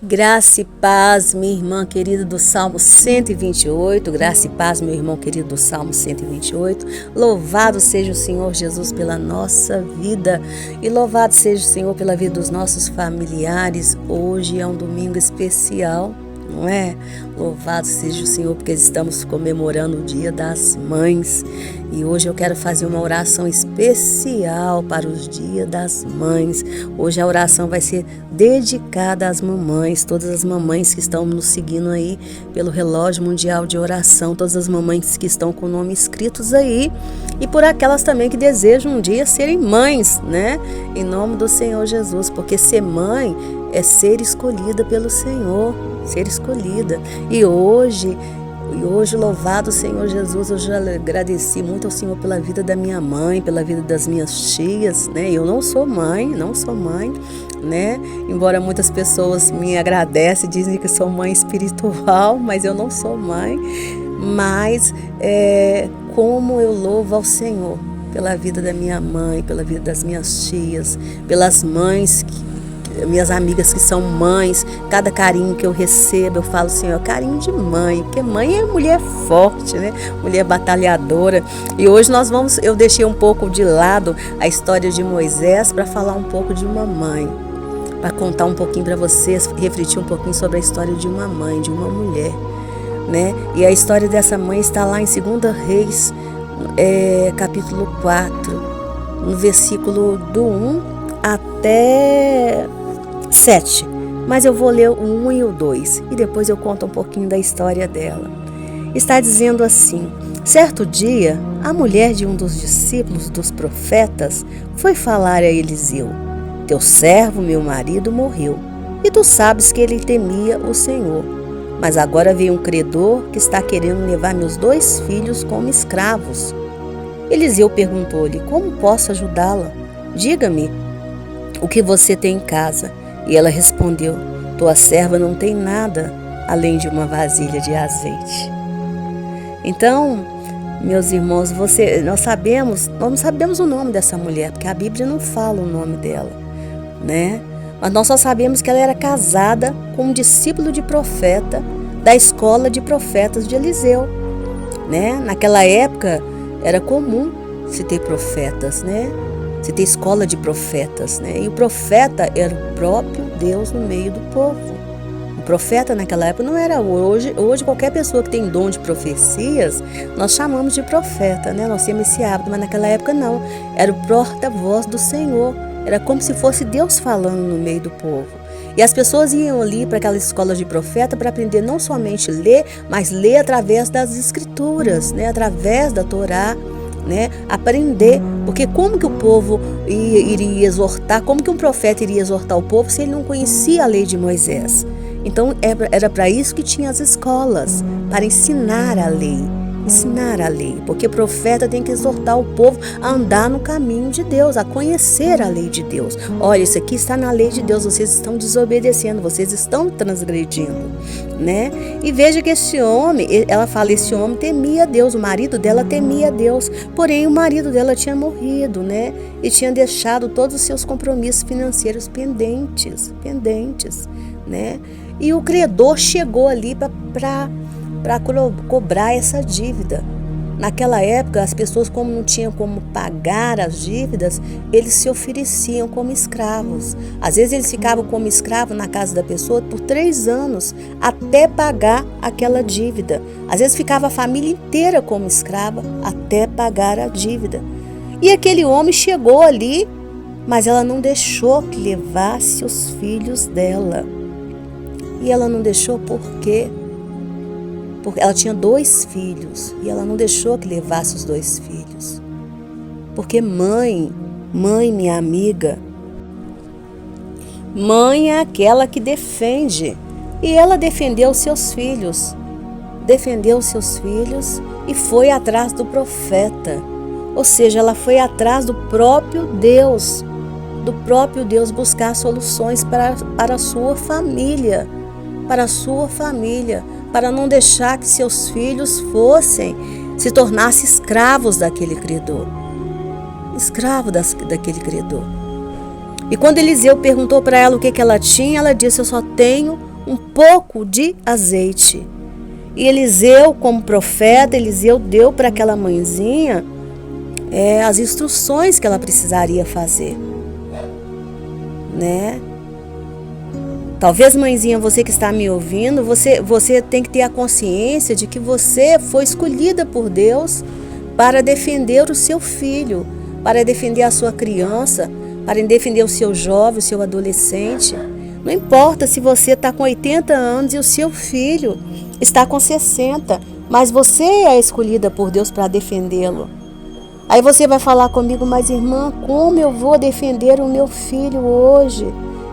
Graça e paz, minha irmã querida do Salmo 128. Graça e paz, meu irmão querido do Salmo 128. Louvado seja o Senhor Jesus pela nossa vida e louvado seja o Senhor pela vida dos nossos familiares. Hoje é um domingo especial, não é? Louvado seja o Senhor porque estamos comemorando o Dia das Mães. E hoje eu quero fazer uma oração especial para os Dias das Mães. Hoje a oração vai ser dedicada às mamães, todas as mamães que estão nos seguindo aí pelo relógio mundial de oração, todas as mamães que estão com o nome escritos aí e por aquelas também que desejam um dia serem mães, né? Em nome do Senhor Jesus, porque ser mãe é ser escolhida pelo Senhor, ser escolhida. E hoje, louvado o Senhor Jesus, eu já agradeci muito ao Senhor pela vida da minha mãe, pela vida das minhas tias, né? Eu não sou mãe, né? Embora muitas pessoas me agradecem, dizem que sou mãe espiritual, mas eu não sou mãe. Mas como eu louvo ao Senhor pela vida da minha mãe, pela vida das minhas tias, pelas mães minhas amigas que são mães, cada carinho que eu recebo, eu falo, Senhor, carinho de mãe, porque mãe é mulher forte, né? Mulher batalhadora. E hoje eu deixei um pouco de lado a história de Moisés para falar um pouco de uma mãe, para contar um pouquinho para vocês, refletir um pouquinho sobre a história de uma mãe, de uma mulher, né? E a história dessa mãe está lá em 2 Reis, capítulo 4, no versículo do 1 até 7, mas eu vou ler o 1 e o 2 e depois eu conto um pouquinho da história dela. Está dizendo assim: certo dia, a mulher de um dos discípulos dos profetas foi falar a Eliseu: teu servo, meu marido, morreu, e tu sabes que ele temia o Senhor. Mas agora veio um credor que está querendo levar meus 2 filhos como escravos. Eliseu perguntou-lhe: como posso ajudá-la? Diga-me o que você tem em casa. E ela respondeu: tua serva não tem nada além de uma vasilha de azeite. Então, meus irmãos, nós não sabemos o nome dessa mulher, porque a Bíblia não fala o nome dela, né? Mas nós só sabemos que ela era casada com um discípulo de profeta da escola de profetas de Eliseu, né? Naquela época era comum se ter profetas, né? Se ter escola de profetas, né? E o profeta era o próprio Deus no meio do povo. O profeta naquela época não era hoje. Hoje qualquer pessoa que tem dom de profecias, nós chamamos de profeta, né? Nós temos esse hábito, mas naquela época não. Era o porta-voz do Senhor. Era como se fosse Deus falando no meio do povo. E as pessoas iam ali para aquelas escolas de profeta para aprender não somente ler, mas ler através das escrituras, né? Através da Torá, né? Aprender, porque como que o povo iria exortar, como que um profeta iria exortar o povo se ele não conhecia a lei de Moisés? Então era para isso que tinha as escolas, para ensinar a lei, porque o profeta tem que exortar o povo a andar no caminho de Deus, a conhecer a lei de Deus. Olha, isso aqui está na lei de Deus, vocês estão desobedecendo, vocês estão transgredindo, né? E veja que esse homem temia a Deus, o marido dela temia a Deus, porém o marido dela tinha morrido, né? E tinha deixado todos os seus compromissos financeiros pendentes, né? E o credor chegou ali para cobrar essa dívida. Naquela época, as pessoas, como não tinham como pagar as dívidas, eles se ofereciam como escravos. Às vezes eles ficavam como escravo na casa da pessoa por 3 anos, até pagar aquela dívida. Às vezes ficava a família inteira como escrava, até pagar a dívida. E aquele homem chegou ali, mas ela não deixou que levasse os filhos dela. E ela não deixou por quê? Porque ela tinha 2 filhos e ela não deixou que levasse os 2 filhos. Porque mãe, minha amiga, mãe é aquela que defende. E ela defendeu seus filhos e foi atrás do profeta. Ou seja, ela foi atrás do próprio Deus buscar soluções para a sua família, para não deixar que seus filhos se tornassem escravos daquele credor. E quando Eliseu perguntou para ela o que ela tinha, ela disse: eu só tenho um pouco de azeite. E Eliseu, como profeta, Eliseu deu para aquela mãezinha as instruções que ela precisaria fazer, né? Talvez, mãezinha, você que está me ouvindo, você tem que ter a consciência de que você foi escolhida por Deus para defender o seu filho, para defender a sua criança, para defender o seu jovem, o seu adolescente. Não importa se você está com 80 anos e o seu filho está com 60, mas você é escolhida por Deus para defendê-lo. Aí você vai falar comigo: mas irmã, como eu vou defender o meu filho hoje?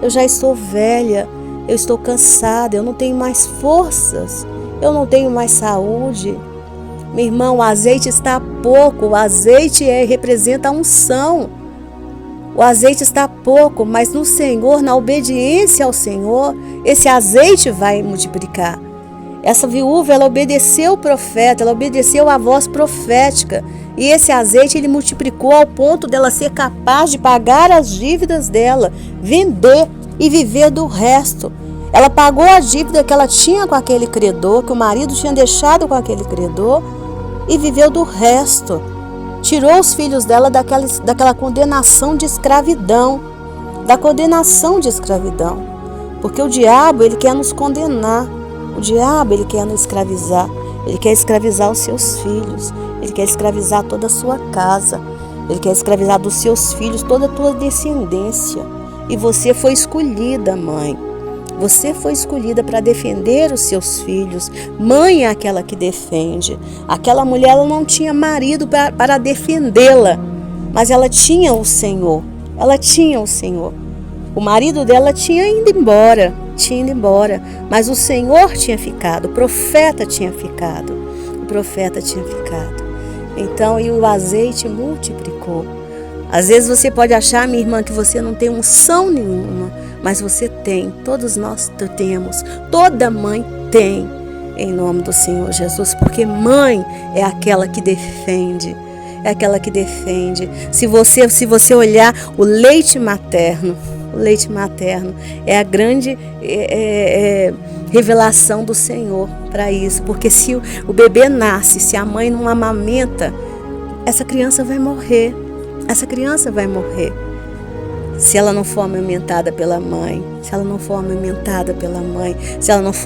Eu já estou velha, eu estou cansada, eu não tenho mais forças, eu não tenho mais saúde. Meu irmão, o azeite está pouco, o azeite representa a unção. O azeite está pouco, mas no Senhor, na obediência ao Senhor, esse azeite vai multiplicar. Essa viúva, ela obedeceu o profeta, ela obedeceu a voz profética. E esse azeite, ele multiplicou ao ponto dela ser capaz de pagar as dívidas dela, vender e viver do resto. Ela pagou a dívida que ela tinha com aquele credor, que o marido tinha deixado com aquele credor, e viveu do resto. Tirou os filhos dela daquela condenação de escravidão, da condenação de escravidão. Porque o diabo, ele quer nos condenar. O diabo, ele quer nos escravizar. Ele quer escravizar os seus filhos. Ele quer escravizar toda a sua casa. Ele quer escravizar dos seus filhos toda a tua descendência. E você foi escolhida, mãe. Você foi escolhida para defender os seus filhos. Mãe é aquela que defende. Aquela mulher, ela não tinha marido para defendê-la, mas ela tinha o Senhor. Ela tinha o Senhor. O marido dela tinha ido embora, mas o Senhor tinha ficado, o profeta tinha ficado. Então, e o azeite multiplicou. Às vezes você pode achar, minha irmã, que você não tem unção nenhuma, mas você tem, todos nós temos, toda mãe tem, em nome do Senhor Jesus, porque mãe é aquela que defende, Se você olhar o leite materno é a grande revelação do Senhor para isso, porque se o bebê nasce, se a mãe não amamenta, essa criança vai morrer. Se ela não for amamentada pela mãe, se ela não for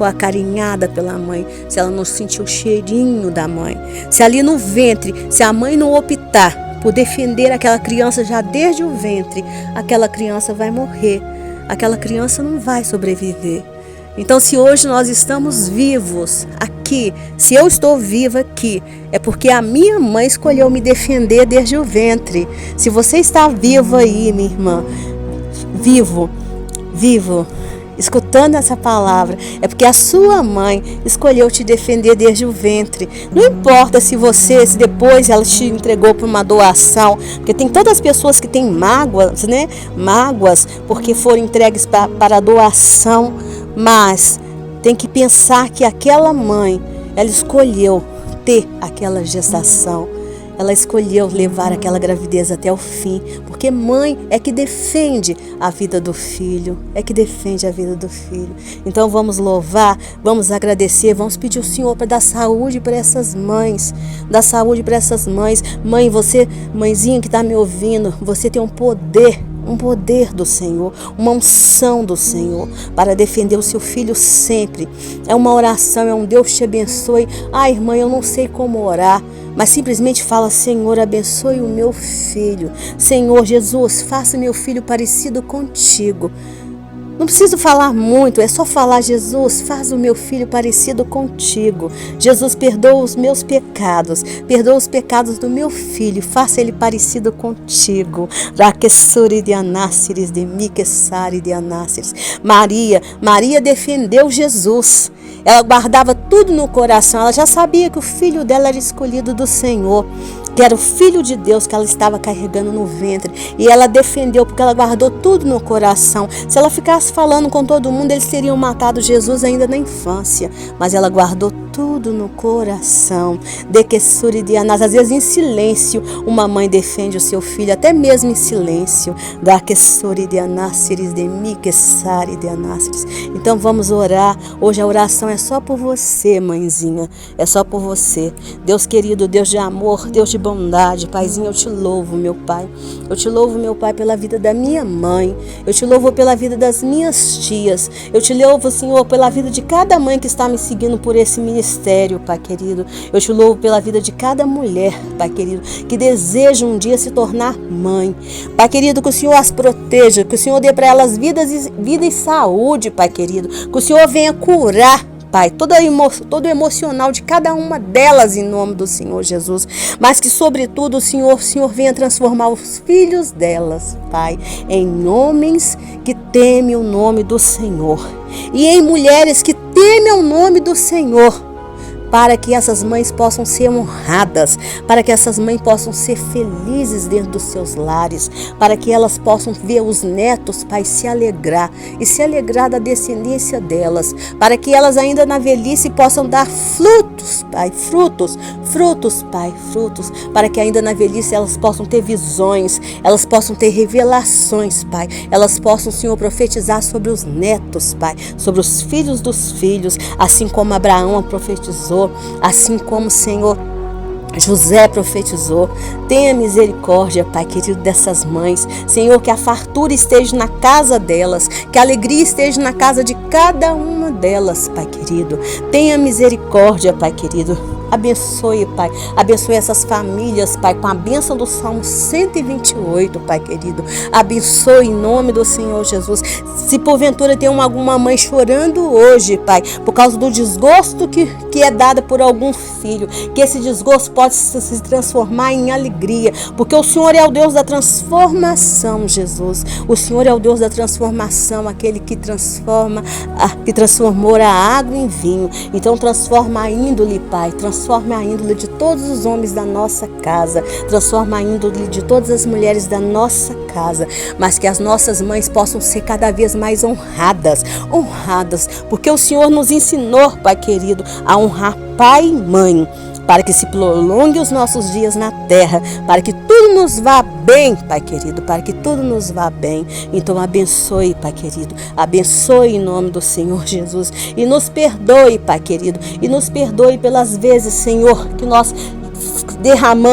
acarinhada pela mãe, se ela não sentir o cheirinho da mãe, se ali no ventre, se a mãe não optar por defender aquela criança já desde o ventre, aquela criança vai morrer, aquela criança não vai sobreviver. Então, se hoje nós estamos vivos aqui, se eu estou viva aqui, é porque a minha mãe escolheu me defender desde o ventre. Se você está vivo aí, minha irmã, vivo, escutando essa palavra, é porque a sua mãe escolheu te defender desde o ventre. Não importa se depois ela te entregou para uma doação, porque tem todas as pessoas que têm mágoas, né? Mágoas porque foram entregues para a doação. Mas tem que pensar que aquela mãe, ela escolheu ter aquela gestação. Ela escolheu levar aquela gravidez até o fim. Porque mãe é que defende a vida do filho. Então vamos louvar, vamos agradecer, vamos pedir ao Senhor para dar saúde para essas mães. Mãe, você, mãezinha que está me ouvindo, você tem um poder do Senhor, uma unção do Senhor para defender o seu filho sempre. É uma oração, é um Deus te abençoe. Irmã, eu não sei como orar, mas simplesmente fala: Senhor, abençoe o meu filho. Senhor Jesus, faça meu filho parecido contigo. Não preciso falar muito, é só falar: Jesus, faz o meu filho parecido contigo. Jesus, perdoa os meus pecados, perdoa os pecados do meu filho, faça ele parecido contigo. Maria defendeu Jesus. Ela guardava tudo no coração, ela já sabia que o filho dela era escolhido do Senhor, que era o Filho de Deus que ela estava carregando no ventre. E ela defendeu, porque ela guardou tudo no coração. Se ela ficasse falando com todo mundo, eles teriam matado Jesus ainda na infância. Mas ela guardou tudo no coração. Dequessuri de Anás, às vezes em silêncio, uma mãe defende o seu filho, até mesmo em silêncio. Daquessuri de Anáceres de Miquessari de Anáceres. Então vamos orar. Hoje a oração é só por você, mãezinha. É só por você. Deus querido, Deus de amor, Deus de bondade, Paizinho, eu te louvo, meu Pai. Eu te louvo, meu Pai, pela vida da minha mãe. Eu te louvo pela vida das minhas tias. Eu te louvo, Senhor, pela vida de cada mãe que está me seguindo por esse ministério, Pai querido. Eu te louvo pela vida de cada mulher, Pai querido, que deseja um dia se tornar mãe. Pai querido, que o Senhor as proteja, que o Senhor dê para elas vida e saúde, Pai querido. Que o Senhor venha curar, Pai, todo o emocional de cada uma delas em nome do Senhor Jesus. Mas que, sobretudo, o Senhor venha transformar os filhos delas, Pai, em homens que temem o nome do Senhor. E em mulheres que temem o nome do Senhor. Para que essas mães possam ser honradas, para que essas mães possam ser felizes dentro dos seus lares, para que elas possam ver os netos, Pai, se alegrar e se alegrar da descendência delas, para que elas ainda na velhice possam dar frutos, Pai, frutos, Pai, frutos, para que ainda na velhice elas possam ter visões, elas possam ter revelações, Pai, elas possam, Senhor, profetizar sobre os netos, Pai, sobre os filhos dos filhos, assim como Abraão profetizou, assim como, Senhor, José profetizou. Tenha misericórdia, Pai querido, dessas mães. Senhor, que a fartura esteja na casa delas, que a alegria esteja na casa de cada uma delas, Pai querido. Tenha misericórdia, Pai querido. Abençoe, Pai. Abençoe essas famílias, Pai, com a bênção do Salmo 128, Pai querido. Abençoe em nome do Senhor Jesus. Se porventura tem alguma mãe chorando hoje, Pai, por causa do desgosto que é dado por algum filho, que esse desgosto pode se transformar em alegria, porque o Senhor é o Deus da transformação, Jesus. O Senhor é o Deus da transformação, aquele que transformou a água em vinho. Então transforma a índole, Pai, transforma a índole de todos os homens da nossa casa, transforma a índole de todas as mulheres da nossa casa, mas que as nossas mães possam ser cada vez mais honradas, porque o Senhor nos ensinou, Pai querido, a honrar pai e mãe, para que se prolongue os nossos dias na terra, para que tudo nos vá bem, Pai querido, para que tudo nos vá bem. Então abençoe, Pai querido, abençoe em nome do Senhor Jesus e nos perdoe, Pai querido, e nos perdoe pelas vezes, Senhor, que nós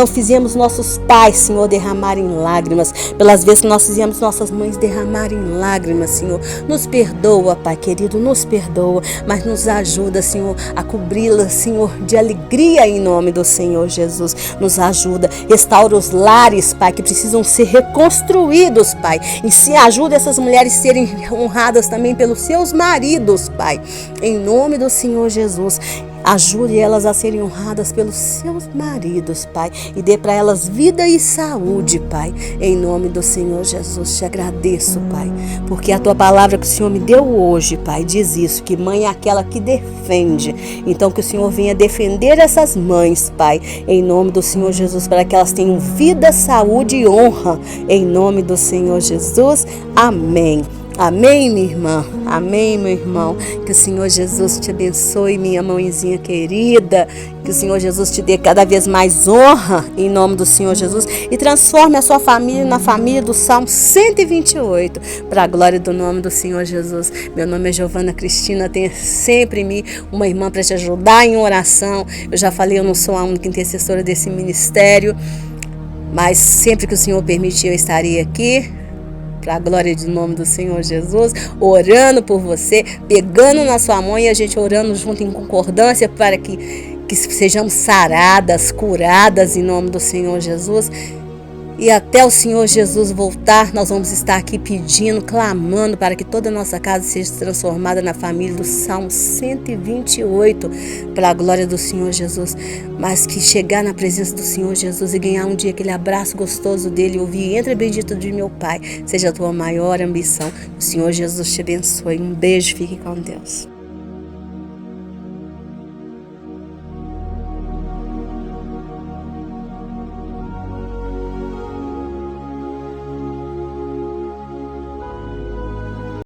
fizemos nossos pais, Senhor, derramarem lágrimas, pelas vezes que nós fizemos nossas mães derramarem lágrimas, Senhor. Nos perdoa, Pai querido, nos perdoa, mas nos ajuda, Senhor, a cobri-las, Senhor, de alegria em nome do Senhor Jesus. Nos ajuda, restaura os lares, Pai, que precisam ser reconstruídos, Pai, e se ajuda essas mulheres a serem honradas também pelos seus maridos, Pai, em nome do Senhor Jesus. Ajude elas a serem honradas pelos seus maridos, Pai, e dê para elas vida e saúde, Pai, em nome do Senhor Jesus. Te agradeço, Pai, porque a tua palavra que o Senhor me deu hoje, Pai, diz isso, que mãe é aquela que defende. Então que o Senhor venha defender essas mães, Pai, em nome do Senhor Jesus, para que elas tenham vida, saúde e honra, em nome do Senhor Jesus. Amém. Amém, minha irmã. Amém, meu irmão. Que o Senhor Jesus te abençoe, minha mãezinha querida. Que o Senhor Jesus te dê cada vez mais honra em nome do Senhor Jesus e transforme a sua família na família do Salmo 128 para a glória do nome do Senhor Jesus. Meu nome é Giovana Cristina. Tenha sempre em mim uma irmã para te ajudar em oração. Eu já falei, eu não sou a única intercessora desse ministério, mas sempre que o Senhor permitir eu estarei aqui para a glória do nome do Senhor Jesus, orando por você, pegando na sua mão e a gente orando junto em concordância para que sejamos saradas, curadas em nome do Senhor Jesus. E até o Senhor Jesus voltar, nós vamos estar aqui pedindo, clamando para que toda a nossa casa seja transformada na família do Salmo 128, para a glória do Senhor Jesus. Mas que chegar na presença do Senhor Jesus e ganhar um dia aquele abraço gostoso dele e ouvir, entra bendito de meu Pai, seja a tua maior ambição. O Senhor Jesus te abençoe. Um beijo, fique com Deus.